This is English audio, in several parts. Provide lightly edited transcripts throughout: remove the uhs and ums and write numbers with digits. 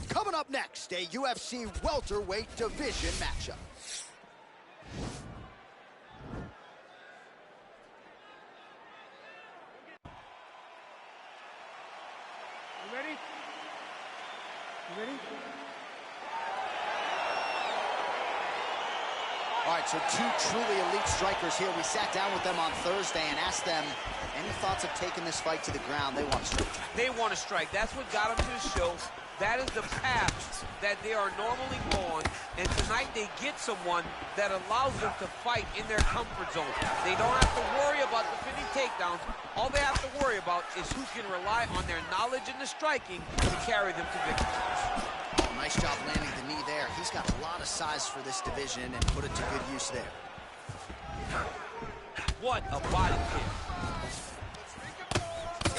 Coming up next, a UFC welterweight division matchup. You ready? You ready? All right, so two truly elite strikers here. We sat down with them on Thursday and asked them any thoughts of taking this fight to the ground. They want to strike. They want to strike. That's what got them to the show. That is the path that they are normally on, and tonight they get someone that allows them to fight in their comfort zone. They don't have to worry about defending takedowns. All they have to worry about is who can rely on their knowledge in the striking to carry them to victory. Oh, nice job landing the knee there. He's got a lot of size for this division and put it to good use there. What a body kick.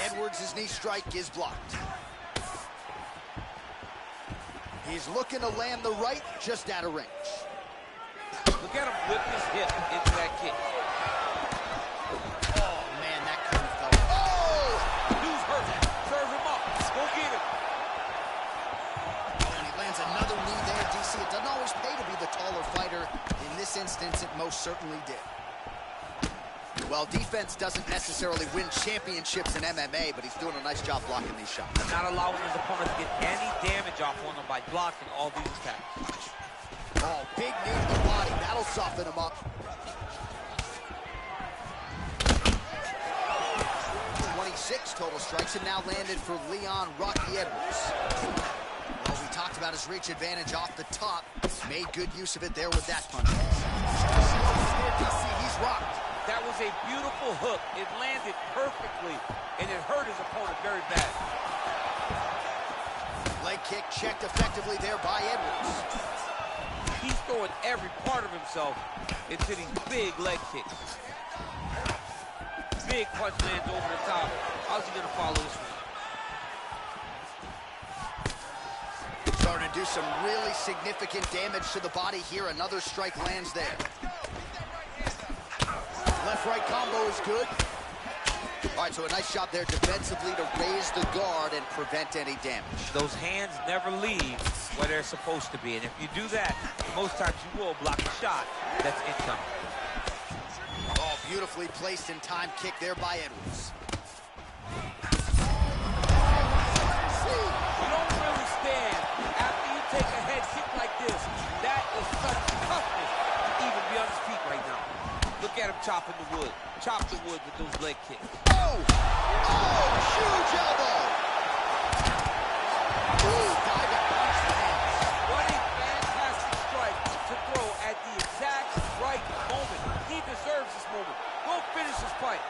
Edwards' knee strike is blocked. He's looking to land the right, just out of range. Look at him whip his hip into that kick. Oh, man, that couldn't have felt. Oh! Dude's hurt. Serve him up. Go get him. Oh, and he lands another knee there, DC. It doesn't always pay to be the taller fighter. In this instance, it most certainly did. Well, defense doesn't necessarily win championships in MMA, but he's doing a nice job blocking these shots. Not allowing his opponent to get any damage off on him by blocking all these attacks. Oh, big knee to the body. That'll soften him up. 26 total strikes, and now landed for Leon Rocky Edwards. Well, we talked about his reach advantage off the top. Made good use of it there with that punch. DC, he's rocked. That was a beautiful hook. It landed perfectly, and it hurt his opponent very bad. Leg kick checked effectively there by Edwards. He's throwing every part of himself into these big leg kicks. Big punch lands over the top. How's he gonna follow this one? Starting to do some really significant damage to the body here. Another strike lands there. Left-right combo is good. All right, so a nice job there defensively to raise the guard and prevent any damage. Those hands never leave where they're supposed to be, and if you do that, most times you will block a shot that's incoming. Oh, beautifully placed in time kick there by Edwards. You don't really stand after you take a head kick like this. That is such toughness to even be on his feet right now. Look at him chopping the wood. Chop the wood with those leg kicks. Oh! Oh! Huge elbow! Ooh, diving punch lands. What a fantastic strike to throw at the exact right moment. He deserves this moment. Go finish this fight.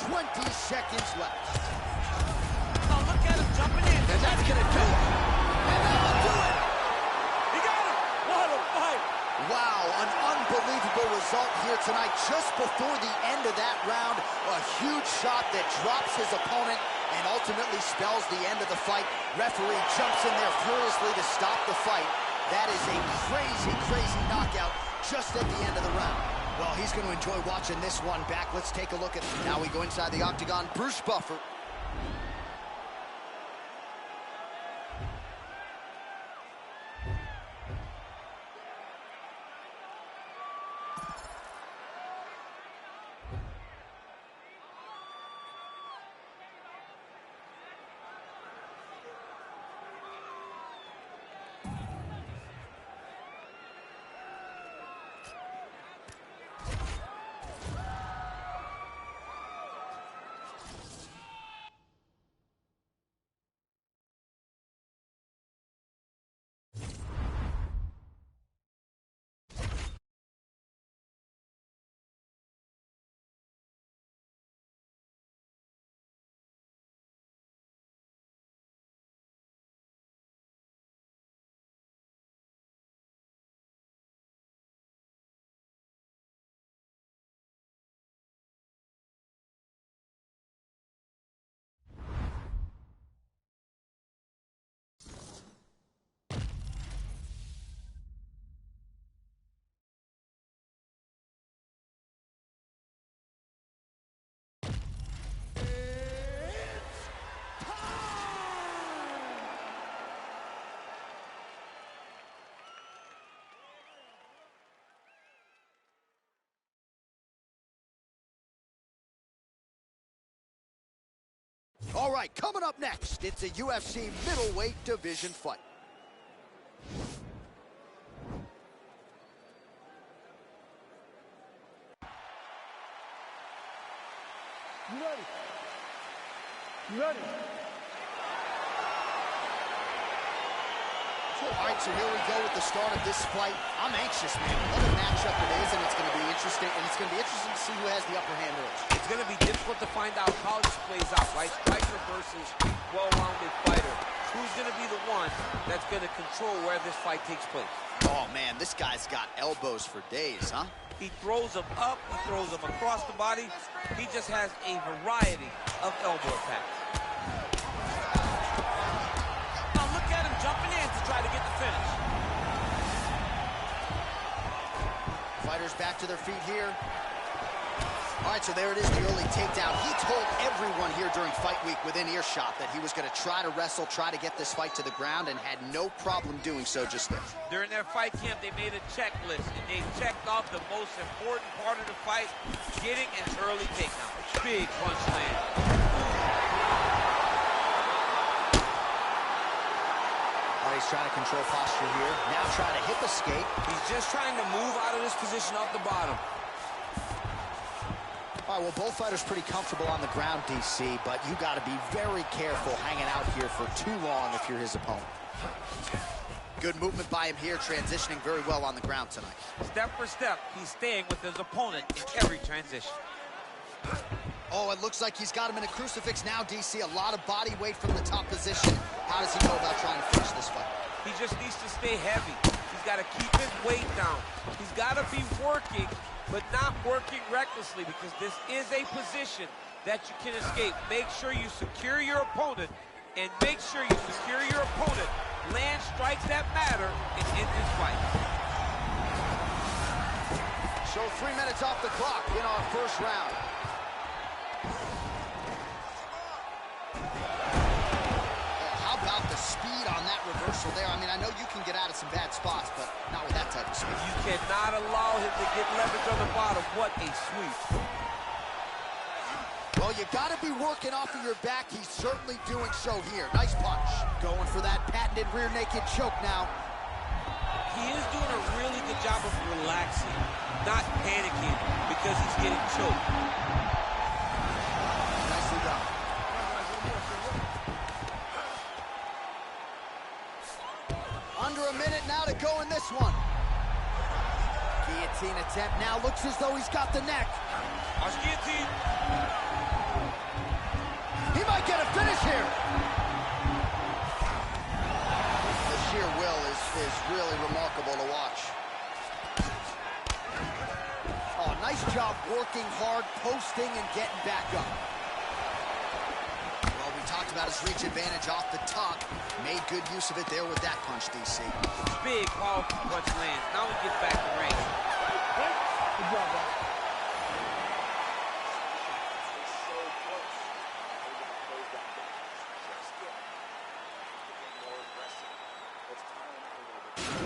20 seconds left. Now look at him jumping in. And that's gonna do it. And that'll do it! He got him! What a fight! Wow, an unbelievable result here tonight. Just before the end of that round, a huge shot that drops his opponent and ultimately spells the end of the fight. Referee jumps in there furiously to stop the fight. That is a crazy, crazy knockout just at the end of the round. Well, he's going to enjoy watching this one back. Let's take a look at it. Now we go inside the octagon. Bruce Buffer. All right, coming up next, it's a UFC middleweight division fight. You ready? You ready? All right, so here we go with the start of this fight. I'm anxious, man. What a matchup it is, and it's going to be interesting. And it's going to be interesting to see who has the upper hand early. It's going to be difficult to find out how this plays out, right? Striker versus well-rounded fighter. Who's going to be the one that's going to control where this fight takes place? Oh, man, this guy's got elbows for days, huh? He throws them up, he throws them across the body. He just has a variety of elbow attacks. Now look at him jumping in to try to get the finish. Fighters back to their feet here. All right, so there it is, the early takedown. He told everyone here during fight week within earshot that he was going to try to wrestle, try to get this fight to the ground, and had no problem doing so just there. During their fight camp, they made a checklist, and they checked off the most important part of the fight, getting an early takedown. Big punch land. He's trying to control posture here. Now trying to hip escape. He's just trying to move out of this position off the bottom. All right, well, both fighters pretty comfortable on the ground, DC, but you got to be very careful hanging out here for too long if you're his opponent. Good movement by him here, transitioning very well on the ground tonight. Step for step, he's staying with his opponent in every transition. Oh, it looks like he's got him in a crucifix now, DC. A lot of body weight from the top position. How does he go about trying to finish this fight? He just needs to stay heavy. He's got to keep his weight down. He's got to be working, but not working recklessly, because this is a position that you can escape. Make sure you secure your opponent, and make sure you secure your opponent. Land strikes that matter and end this fight. So 3 minutes off the clock in our first round. Speed on that reversal there. I mean, I know you can get out of some bad spots, but not with that type of speed. You cannot allow him to get leverage on the bottom. What a sweep. Well, you got to be working off of your back. He's certainly doing so here. Nice punch. Going for that patented rear naked choke now. He is doing a really good job of relaxing, not panicking because he's getting choked. Nicely done. Under a minute now to go in this one. Guillotine attempt now. Looks as though he's got the neck. Guillotine. He might get a finish here. The sheer will is really remarkable to watch. Oh, nice job working hard, posting, and getting back up. Well, we talked about his reach advantage off the top. Made good use of it there with that punch, DC. Big, powerful punch lands. Now he gets back to range. Good job, bro.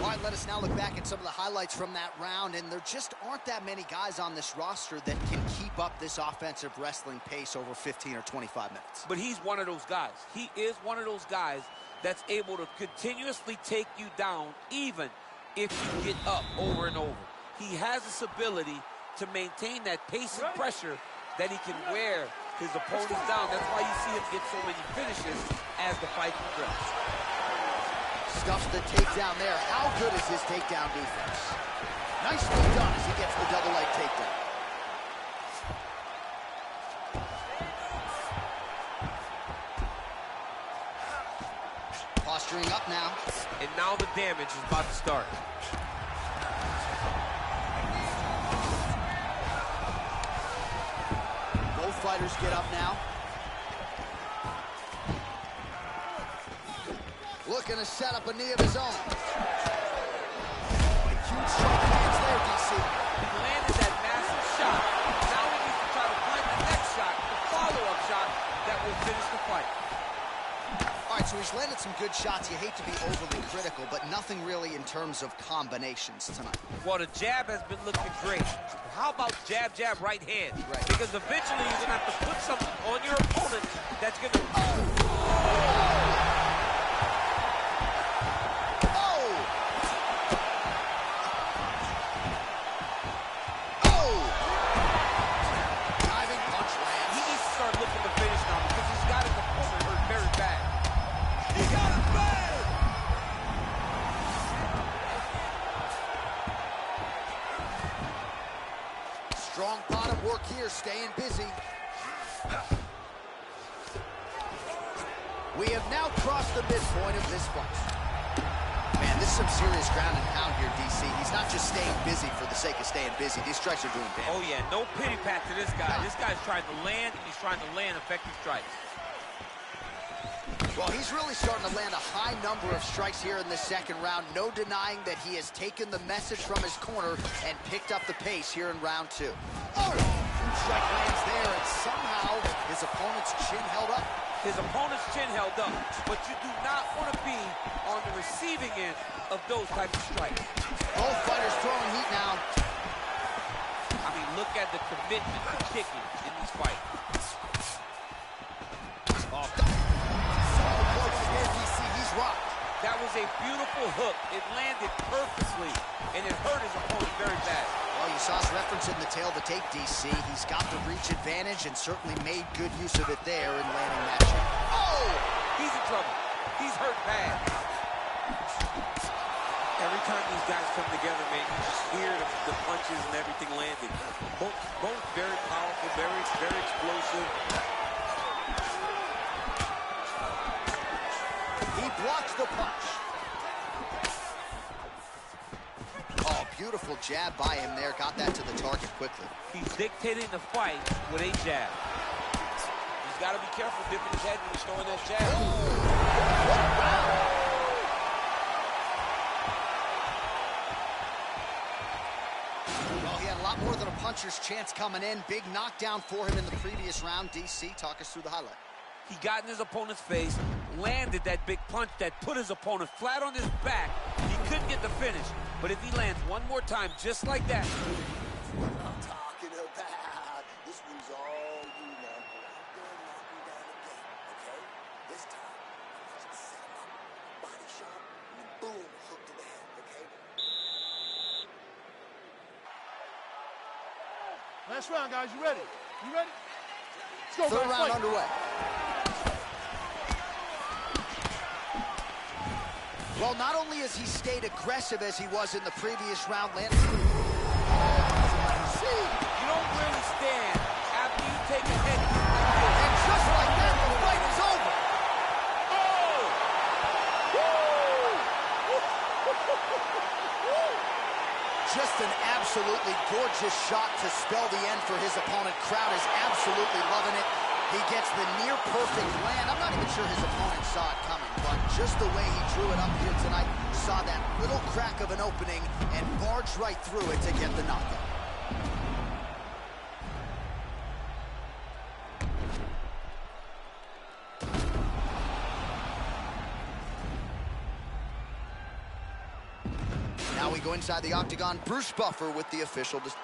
All right, let us now look back at some of the highlights from that round, and there just aren't that many guys on this roster that can keep up this offensive wrestling pace over 15 or 25 minutes. But he's one of those guys. He is one of those guys that's able to continuously take you down even if you get up over and over. He has this ability to maintain that pace and pressure that he can wear his opponents down. That's why you see him get so many finishes as the fight progresses. Stuffs the takedown there. How good is his takedown defense? Nicely done as he gets the double leg takedown. Posturing up now. And now the damage is about to start. Both fighters get up now. Looking to set up a knee of his own. Oh, a huge shot lands there, DC. He landed that massive shot. Now he needs to try to find the next shot, the follow-up shot that will finish the fight. All right, so he's landed some good shots. You hate to be overly critical, but nothing really in terms of combinations tonight. Well, the jab has been looking great. How about jab, jab, right hand? Right. Because eventually you're going to have to put something on your opponent that's going to We have now crossed the midpoint of this fight. Man, this is some serious ground and pound here, DC. He's not just staying busy for the sake of staying busy. These strikes are doing damage. Oh, yeah, no pity pat to this guy. This guy's trying to land, and he's trying to land effective strikes. Well, he's really starting to land a high number of strikes here in the second round. No denying that he has taken the message from his corner and picked up the pace here in round 2. Oh! Strike lands there, and somehow his opponent's chin held up. His opponent's chin held up, but you do not want to be on the receiving end of those types of strikes. Both fighters throwing heat now. I mean, look at the commitment to kicking in these fights. Oh, DC, he's rocked. That was a beautiful hook. It landed perfectly, and it hurt his opponent very bad. Well, you saw us referencing the tail of the tape, DC. He's got the reach advantage and certainly made good use of it there in landing that shot. Oh! He's in trouble. He's hurt bad. Every time these guys come together, man, you just hear the punches and everything landing. Both very powerful, very explosive. He blocks the punch. Oh, beautiful jab by him there. Got that to the target quickly. He's dictating the fight with a jab. He's got to be careful dipping his head when he's throwing that jab. Well, he had a lot more than a puncher's chance coming in. Big knockdown for him in the previous round. DC, talk us through the highlight. He got in his opponent's face, landed that big punch that put his opponent flat on his back. He couldn't get the finish, but if he lands one more time just like that. What I'm talking about. This one's all you know. Go and knock him down again, okay? This time, I'm just set him up. Body shot, and then boom, hook to the head, okay? Last round, guys. You ready? You ready? Let's go, Third guys. round Fight. underway. Well, not only has he stayed aggressive as he was in the previous round, landing. You don't really stand after you take a head kick like this. And just like that, the fight is over. Just an absolutely gorgeous shot to spell the end for his opponent. Crowd is absolutely loving it. He gets the near-perfect land. I'm not even sure his opponent saw it coming, but just the way he drew it up here tonight, saw that little crack of an opening and barged right through it to get the knockout. Now we go inside the octagon. Bruce Buffer with the official decision.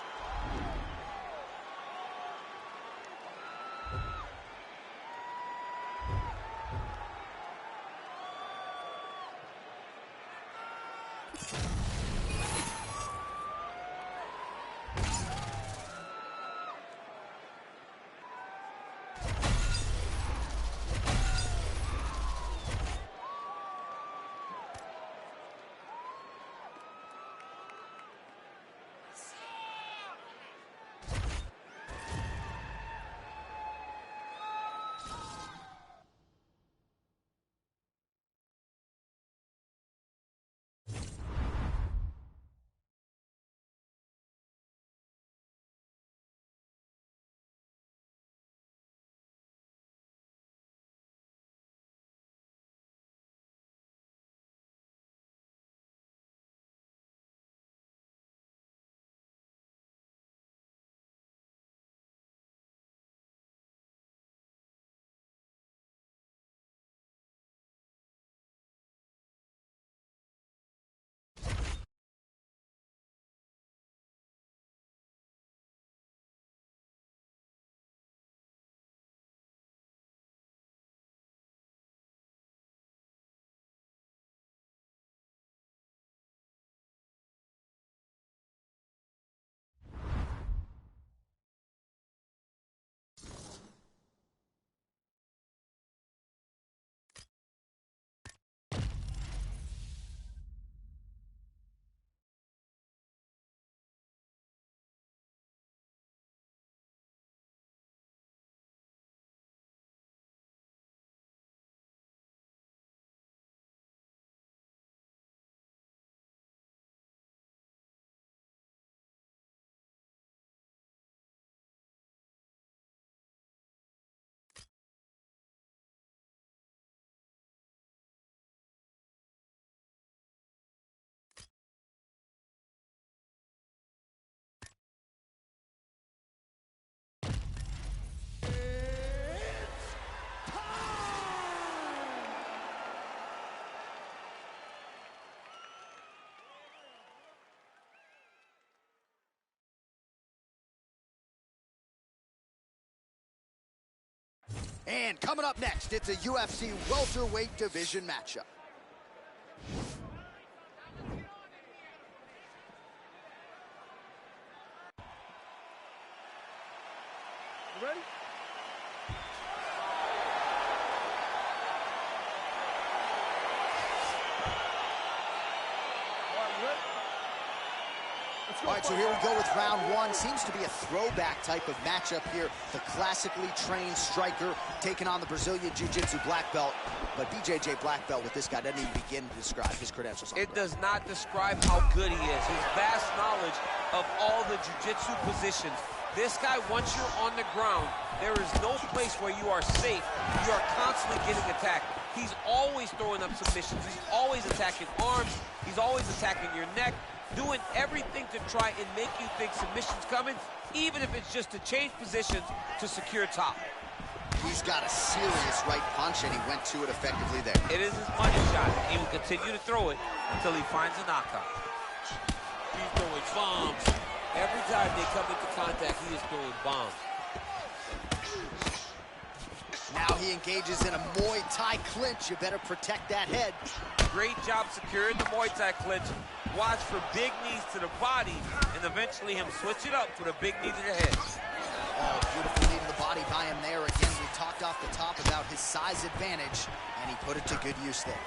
And coming up next, it's a UFC welterweight division matchup. You ready? All right, so here we go with round one. Seems to be a throwback type of matchup here. The classically trained striker taking on the Brazilian Jiu-Jitsu black belt. But BJJ black belt with this guy doesn't even begin to describe his credentials. It does not describe how good he is. His vast knowledge of all the Jiu-Jitsu positions. This guy, once you're on the ground, there is no place where you are safe. You are constantly getting attacked. He's always throwing up submissions. He's always attacking arms. He's always attacking your neck, doing everything to try and make you think submission's coming, even if it's just to change positions to secure top. He's got a serious right punch, and he went to it effectively there. It is his money shot. He will continue to throw it until he finds a knockout. He's throwing bombs. Every time they come into contact, he is throwing bombs. Now he engages in a Muay Thai clinch. You better protect that head. Great job securing the Muay Thai clinch. Watch for big knees to the body, and eventually him switch it up with a big knee to the head. Oh, beautiful knee to the body by him there. Again, we talked off the top about his size advantage, and he put it to good use there.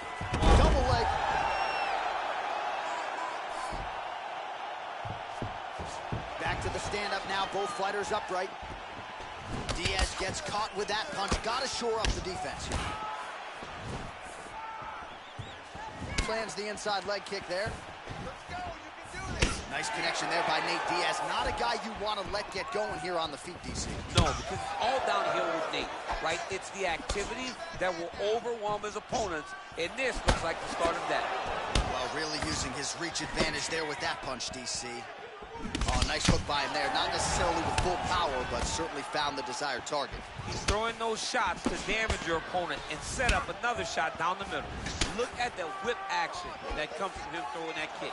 Double leg. Back to the stand-up now. Both fighters upright. Diaz gets caught with that punch. Got to shore up the defense here. Plans the inside leg kick there. Nice connection there by Nate Diaz. Not a guy you want to let get going here on the feet, DC. No, because it's all downhill with Nate, right? It's the activity that will overwhelm his opponents, and this looks like the start of that. Well, really using his reach advantage there with that punch, DC. Oh, nice hook by him there. Not necessarily with full power, but certainly found the desired target. He's throwing those shots to damage your opponent and set up another shot down the middle. Look at the whip action that comes from him throwing that kick.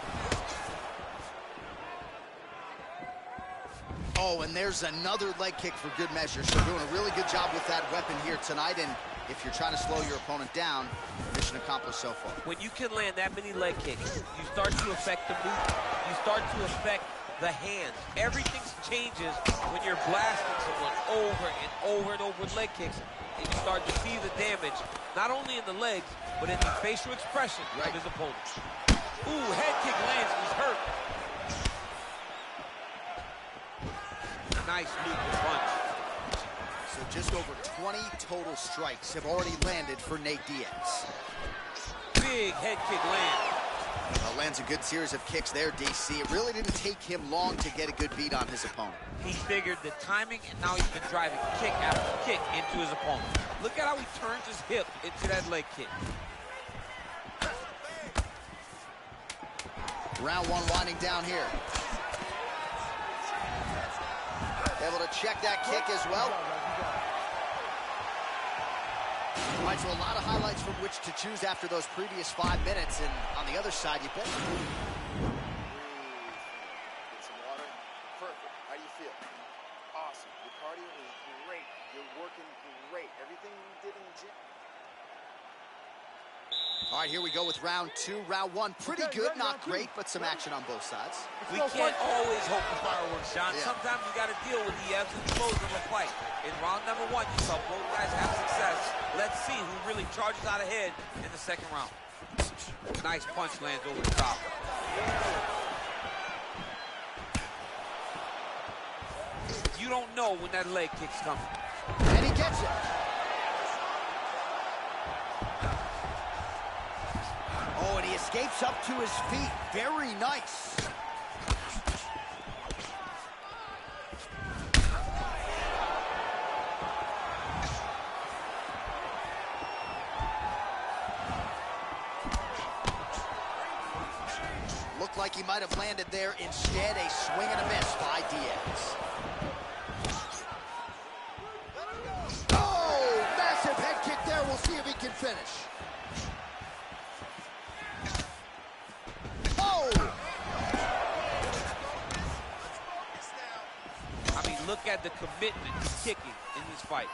Oh, and there's another leg kick for good measure. So doing a really good job with that weapon here tonight. And if you're trying to slow your opponent down, mission accomplished so far. When you can land that many leg kicks, you start to affect the movement. You start to affect the hands. Everything changes when you're blasting someone over and over and over with leg kicks, and you start to see the damage, not only in the legs, but in the facial expression of his opponent. Ooh, head kick lands, he's hurt. Nice looping punch. So just over 20 total strikes have already landed for Nate Diaz. Big head kick land. Lands a good series of kicks there, DC. It really didn't take him long to get a good beat on his opponent. He figured the timing, and now he's been driving kick after kick into his opponent. Look at how he turns his hip into that leg kick. Round one winding down here. Able to check that kick as well. All right, so a lot of highlights from which to choose after those previous 5 minutes. And on the other side, you bet. Get some water. Perfect. How do you feel? Awesome. Your cardio is great. You're working great. Everything you did in the gym. All right, here we go with round two. Round one, pretty good, not great, but some action on both sides. We can't always hope for fireworks, John. Yeah. Sometimes you got to deal with the ebbs and flows of a fight. In round number one, you saw both guys have success. Let's see who really charges out ahead in the second round. Nice punch lands over the top. You don't know when that leg kick's coming. And he gets it. Oh, and he escapes up to his feet. Very nice. Looked like he might have landed there. Instead, a swing and a miss by Diaz. Oh, massive head kick there. We'll see if he can finish. Look at the commitment to kicking in this this fight.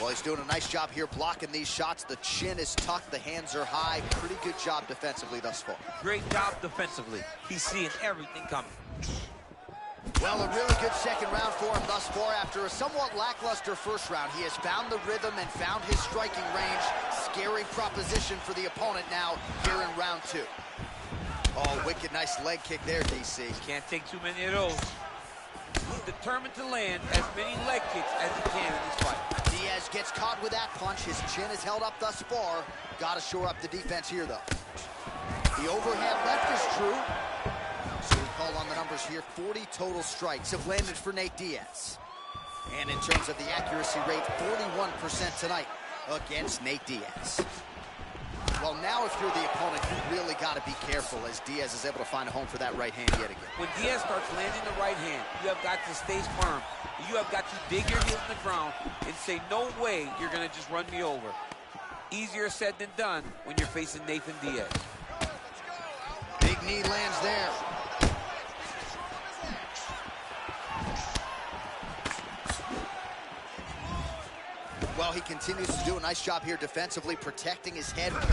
Well, he's doing a nice job here blocking these shots. The chin is tucked, the hands are high. Pretty good job defensively thus far. Great job defensively. He's seeing everything coming. Well, a really good second round for him thus far. After a somewhat lackluster first round, he has found the rhythm and found his striking range. Scary proposition for the opponent now here in round 2. Oh, wicked nice leg kick there, DC. Can't take too many of those. He's determined to land as many leg kicks as he can in this fight. Diaz gets caught with that punch. His chin is held up thus far. Got to shore up the defense here, though. The overhand left is true. So we call on the numbers here. 40 total strikes have landed for Nate Diaz. And in terms of the accuracy rate, 41% tonight against Nate Diaz. Well, now if you're the opponent, you really got to be careful as Diaz is able to find a home for that right hand yet again. When Diaz starts landing the right hand, you have got to stay firm. You have got to dig your heels in the ground and say, no way you're going to just run me over. Easier said than done when you're facing Nathan Diaz. Big knee lands there. Well, he continues to do a nice job here defensively, protecting his head. Kick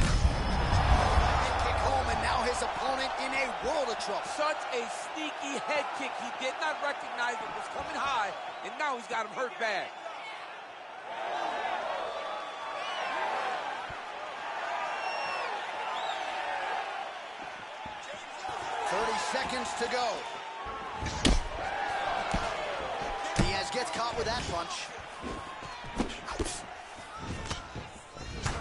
home, and now his opponent in a world of trouble. Such a sneaky head kick. He did not recognize it was coming high, and now he's got him hurt bad. Seconds to go. Diaz gets caught with that punch.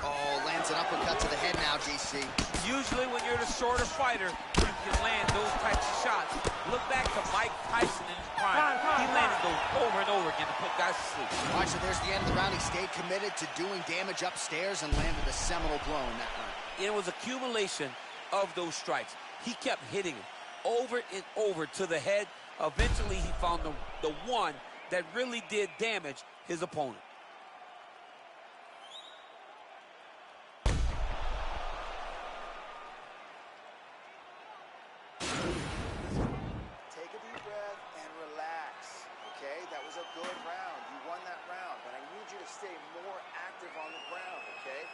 Oh, lands an uppercut to the head now, DC. Usually when you're the shorter fighter, you can land those types of shots. Look back to Mike Tyson in his prime. He landed those over and over again to put guys to sleep. All right, so there's the end of the round. He stayed committed to doing damage upstairs and landed a seminal blow in that round. It was accumulation of those strikes. He kept hitting him over and over to the head. Eventually, he found the one that really did damage his opponent. Take a deep breath and relax, okay? That was a good round. You won that round, but I need you to stay more active on the ground, okay?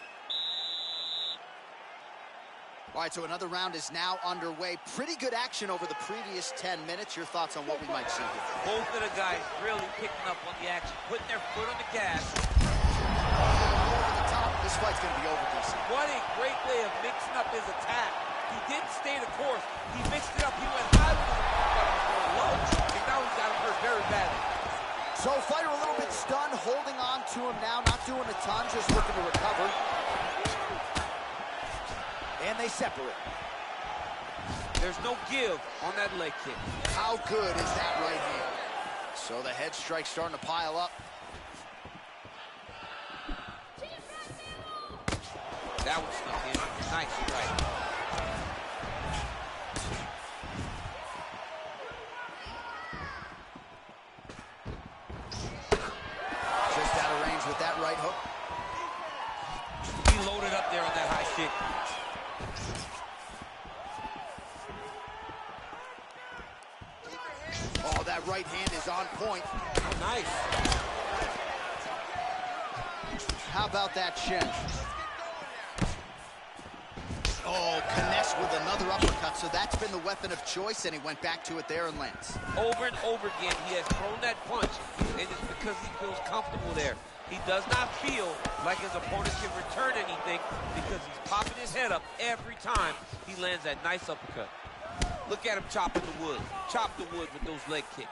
All right, so another round is now underway. Pretty good action over the previous 10 minutes. Your thoughts on what we might see here? Both of the guys really picking up on the action, putting their foot on the gas. Over the top. This fight's going to be over, DC. What a great way of mixing up his attack. He didn't stay the course. He mixed it up. He went high with his low, and now he's got him hurt very badly. So fighter a little bit stunned, holding on to him now, not doing a ton, just looking to recover. And they separate. There's no give on that leg kick. How good is that right hand? So the head strike's starting to pile up. That one snuck in. Nice strike. Just out of range with that right hook. He loaded up there on that high kick. Oh, that right hand is on point. Oh, nice. How about that chin? Oh, connects with another uppercut. So that's been the weapon of choice, and he went back to it there and lands. Over and over again, he has thrown that punch, and it's because he feels comfortable there. He does not feel like his opponent can return anything because he's popping his head up every time he lands that nice uppercut. Look at him chopping the wood. Chop the wood with those leg kicks.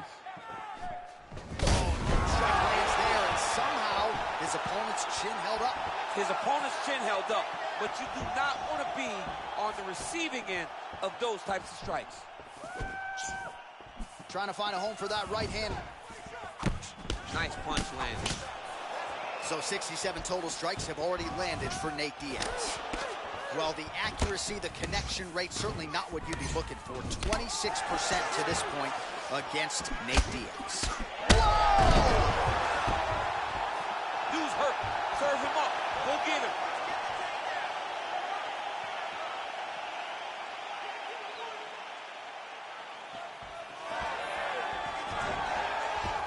Oh, strike lands there, and somehow his opponent's chin held up. His opponent's chin held up, but you do not want to be on the receiving end of those types of strikes. Trying to find a home for that right hand. Nice punch landed. So 67 total strikes have already landed for Nate Diaz. Well, the accuracy, the connection rate, certainly not what you'd be looking for. 26% to this point against Nate Diaz. Whoa! Dude's hurt. Serve him up. Go get him.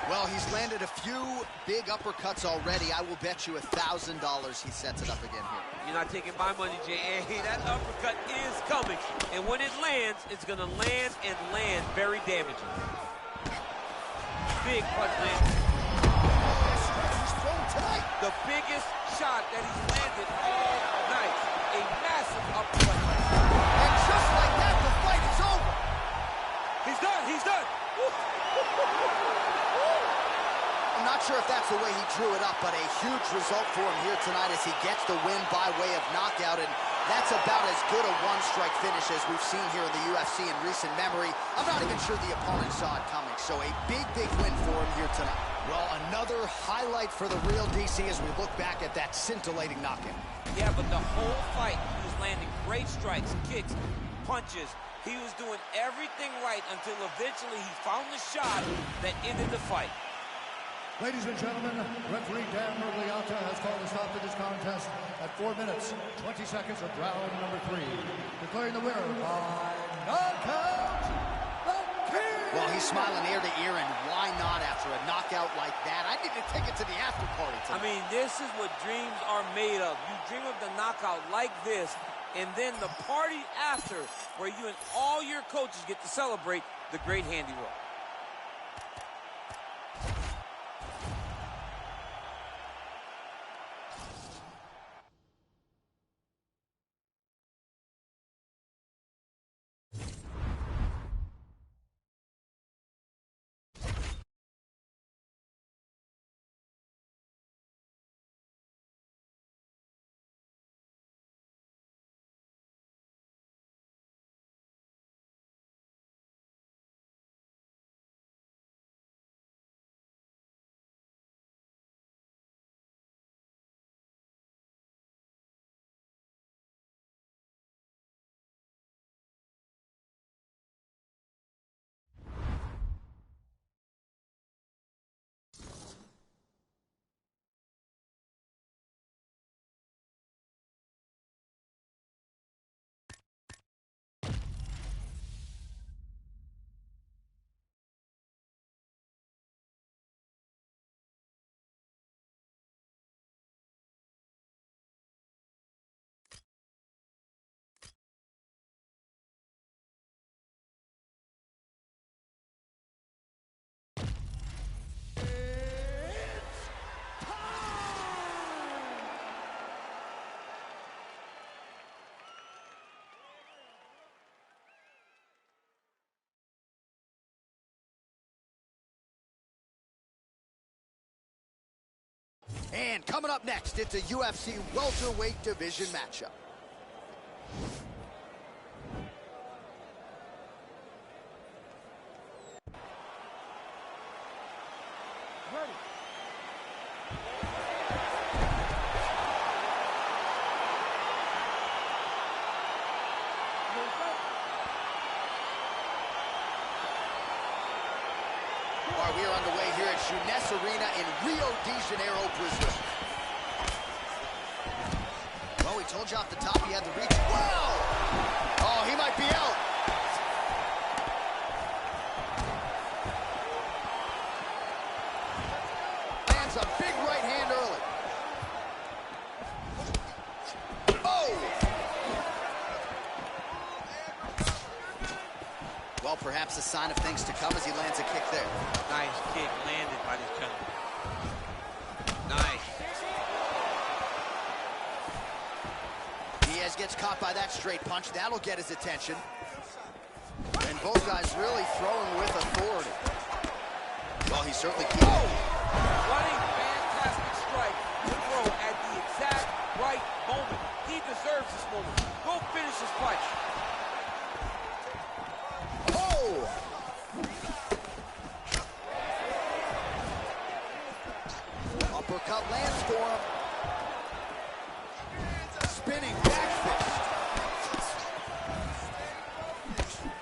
Well, he's landed landed a few big uppercuts already. I will bet you $1,000 he sets it up again here. You're not taking my money, Jay. Hey, that uppercut is coming. And when it lands, it's going to land and land very damaging. Big punch lands. He's thrown tonight. The biggest shot that he's landed all night. A massive uppercut. And just like that, the fight is over. He's done. He's done. I'm not sure if that's the way he drew it up, but a huge result for him here tonight as he gets the win by way of knockout, and that's about as good a one-strike finish as we've seen here in the UFC in recent memory. I'm not even sure the opponent saw it coming, so a big, big win for him here tonight. Well, another highlight for the real DC as we look back at that scintillating knockout. Yeah, but the whole fight, he was landing great strikes, kicks, punches. He was doing everything right until eventually he found the shot that ended the fight. Ladies and gentlemen, referee Dan Murgliata has called a stop to this contest at 4 minutes, 20 seconds of round number 3. Declaring the winner by knockout, the King! Well, he's smiling ear to ear, and why not after a knockout like that? I need to take it to the after party tonight. I mean, this is what dreams are made of. You dream of the knockout like this, and then the party after, where you and all your coaches get to celebrate the great handiwork. And coming up next, it's a UFC welterweight division matchup. Ready. All right, we are underway here at Jeunesse Arena in Rio de Janeiro, Brazil. Well, we told you off the top he had the reach. Whoa! Oh, he might be out. Lands a big right hand early. Oh! Well, perhaps a sign of things to come as he lands a kick there. Nice kick landed by this gentleman. Nice. Diaz gets caught by that straight punch. That'll get his attention. And both guys really throwing with authority. Well, he certainly keeps. Oh! What a fantastic strike to throw at the exact right moment. He deserves this moment. Go finish his fight. Oh! Uppercut lands for him. Spinning back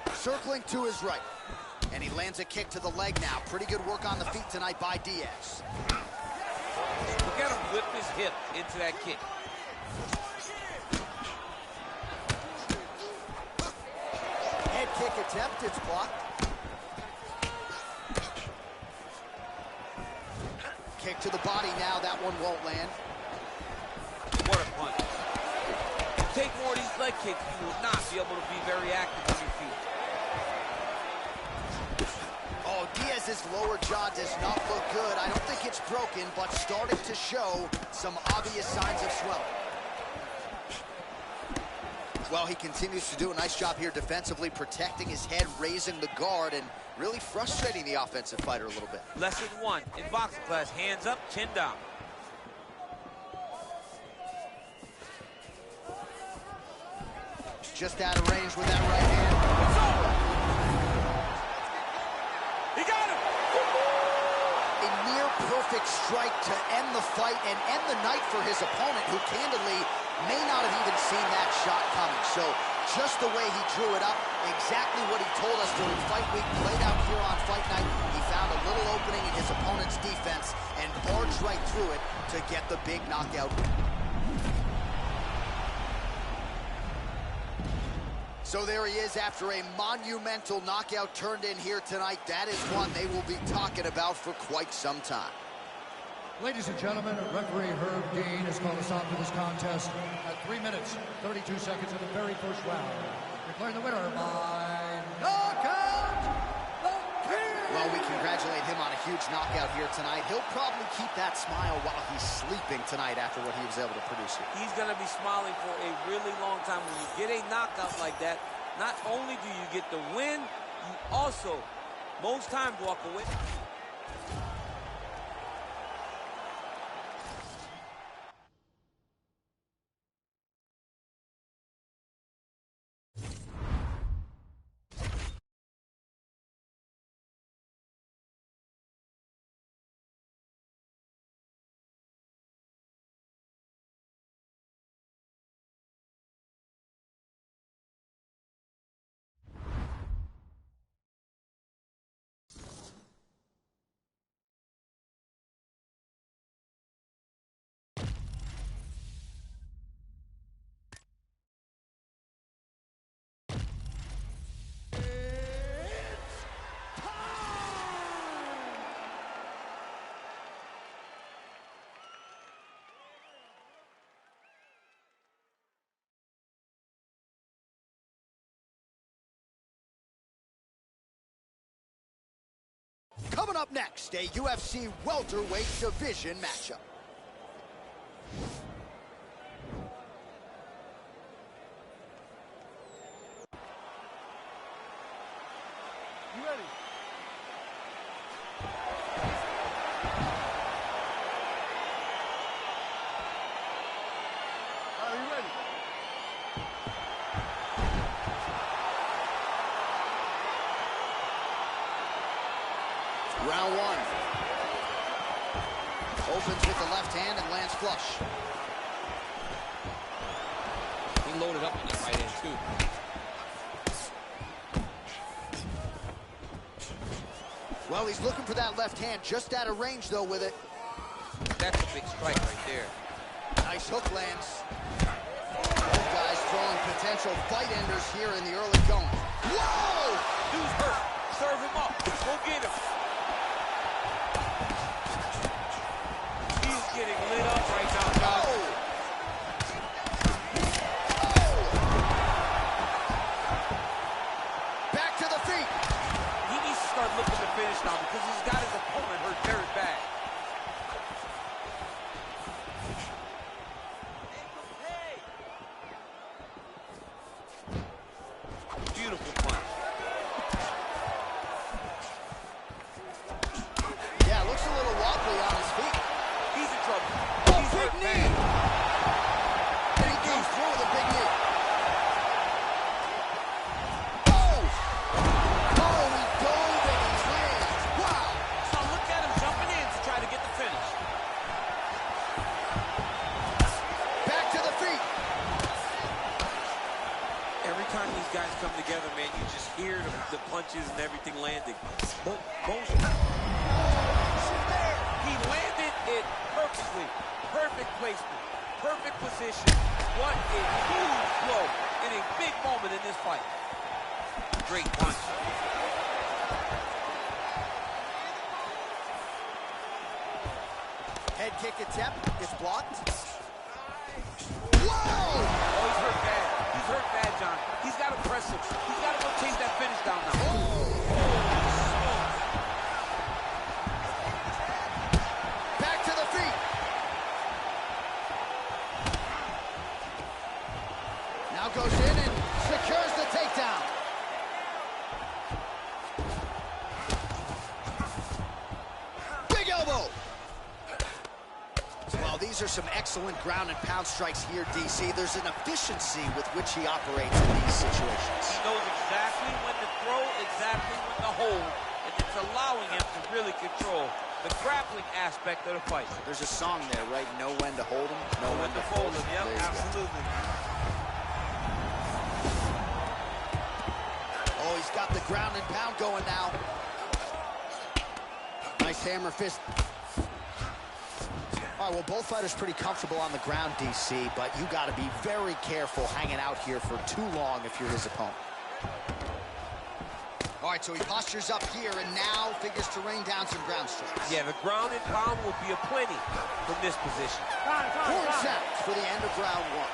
fist. Circling to his right. And he lands a kick to the leg now. Pretty good work on the feet tonight by Diaz. Look at him whip his hip into that kick. Head kick attempt, it's blocked. Kick to the body now. That one won't land. What a punch. You take more of these leg kicks, you will not be able to be very active on your feet. Oh, Diaz's lower jaw does not look good. I don't think it's broken, but starting to show some obvious signs of swelling. Well, he continues to do a nice job here defensively, protecting his head, raising the guard, and really frustrating the offensive fighter a little bit. Lesson 1 in boxing class, hands up, chin down. Just out of range with that right hand. He got him! A near perfect strike to end the fight and end the night for his opponent, who candidly may not have even seen that shot coming. So just the way he drew it up, exactly what he told us during fight week, played out here on fight night. He found a little opening in his opponent's defense and barged right through it to get the big knockout. So there he is after a monumental knockout turned in here tonight. That is one they will be talking about for quite some time. Ladies and gentlemen, referee Herb Dean has called a stop to this contest at 3 minutes, 32 seconds of the very first round. Declaring the winner by knockout, the King! Well, we congratulate him on a huge knockout here tonight. He'll probably keep that smile while he's sleeping tonight after what he was able to produce here. He's going to be smiling for a really long time. When you get a knockout like that, not only do you get the win, you also, most times, walk away. Coming up next, a UFC welterweight division matchup. You ready? Are you ready? Round one. Opens with the left hand and lands flush. He loaded up on that right hand, too. Well, he's looking for that left hand, just out of range, though, with it. That's a big strike right there. Nice hook lands. Both guys throwing potential fight enders here in the early going. Whoa! Dude's hurt. Serve him up. Go get him. He's getting lit up right now, guys. Oh! Back to the feet. He needs to start looking to finish now because he's got his opponent hurt very bad. Beautiful punch. Yeah, looks a little wobbly on his feet. He's in trouble. Oh, He's big hurt knee. bad. And he goes through with a big knee. Oh! Oh, he dove and he lands. Wow! So look at him jumping in to try to get the finish. Back to the feet. Every time these guys come together, man, you just hear the punches and everything landing. He landed it perfectly. Perfect placement. Perfect position. What a huge blow in a big moment in this fight. Great punch. Head kick attempt. It's blocked. Whoa! Oh, he's hurt bad. He's hurt bad, John. He's got to press him. He's got to go chase that finish down now. Back to the feet. Now goes in and secures the takedown. Big elbow. Well, these are some excellent ground and pound strikes here, DC. There's an efficiency with which he operates in these situations. He knows exactly when to throw, exactly when to hold, and it's allowing him to really control the grappling aspect of the fight. There's a song there, right? Know when to hold him, know when to fold him. Yep, absolutely. Oh, he's got the ground and pound going now. Nice hammer fist. All right, well, both fighters pretty comfortable on the ground, DC, but you got to be very careful hanging out here for too long if you're his opponent. All right, so he postures up here and now figures to rain down some ground strikes. Yeah, the ground and pound will be aplenty from this position. 4 seconds for the end of round 1.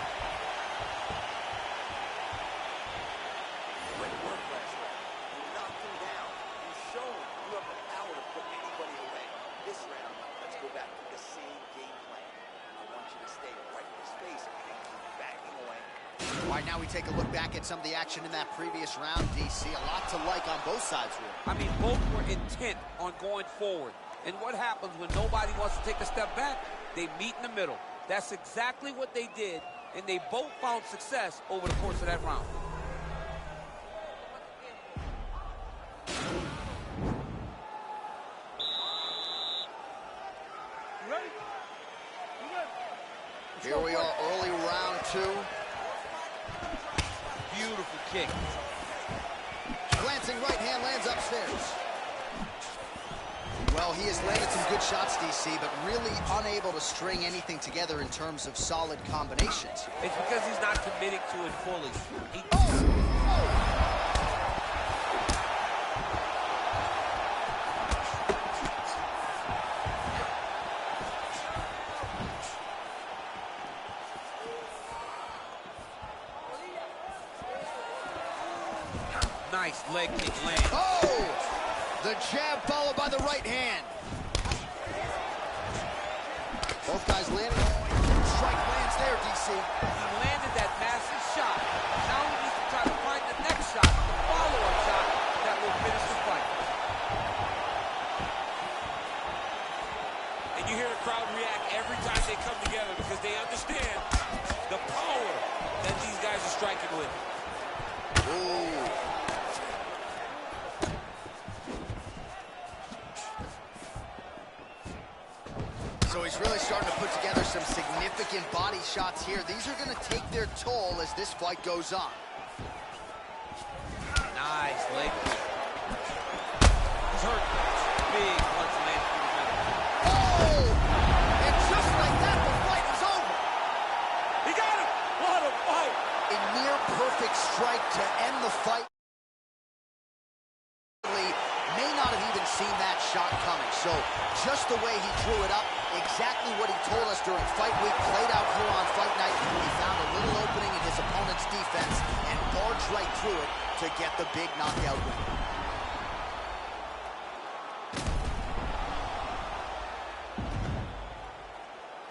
Great work last round. You knocked him down. You showed you have the power to put anybody away. This round, let's go back to the same game plan. I want you to stay right in his face and keep backing away. All right, now we take a look back at some of the action in that previous round, DC. A lot to like on both sides here. I mean, both were intent on going forward. And what happens when nobody wants to take a step back? They meet in the middle. That's exactly what they did, and they both found success over the course of that round. Here we are, early round 2. Beautiful kick. Glancing right hand lands upstairs. Well, he has landed some good shots, DC, but really unable to string anything together in terms of solid combinations. It's because he's not committing to it fully. Nice leg kick land. Oh! The jab followed by the right hand. Both guys landing. Strike lands there, DC. He landed that massive shot. Now he needs to try to find the next shot, the follow-up shot that will finish the fight. And you hear the crowd react every time they come together because they understand the power that these guys are striking with. Ooh. So he's really starting to put together some significant body shots here. These are going to take their toll as this fight goes on. Nice leg kick. He's hurt. Big punch landed through the middle. Oh! And just like that, the fight is over. He got him! What a fight! A near perfect strike to end the fight. May not have even seen that shot coming. So just the way he drew it up, exactly what he told us during fight week, played out here on fight night. He found a little opening in his opponent's defense and barged right through it to get the big knockout win.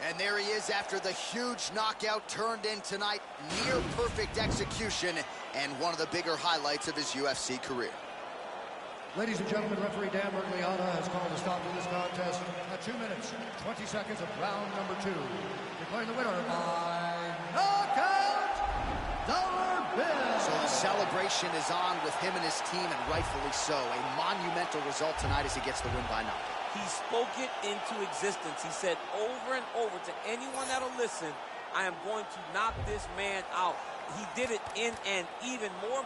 And there he is after the huge knockout turned in tonight. Near perfect execution and one of the bigger highlights of his UFC career. Ladies and gentlemen, referee Dan Murgliata has called a stop to this contest at 2 minutes, 20 seconds of round number 2. Declaring the winner by knockout, $1. So the celebration is on with him and his team, and rightfully so. A monumental result tonight as he gets the win by knockout. He spoke it into existence. He said over and over to anyone that'll listen, I am going to knock this man out. He did it in an even more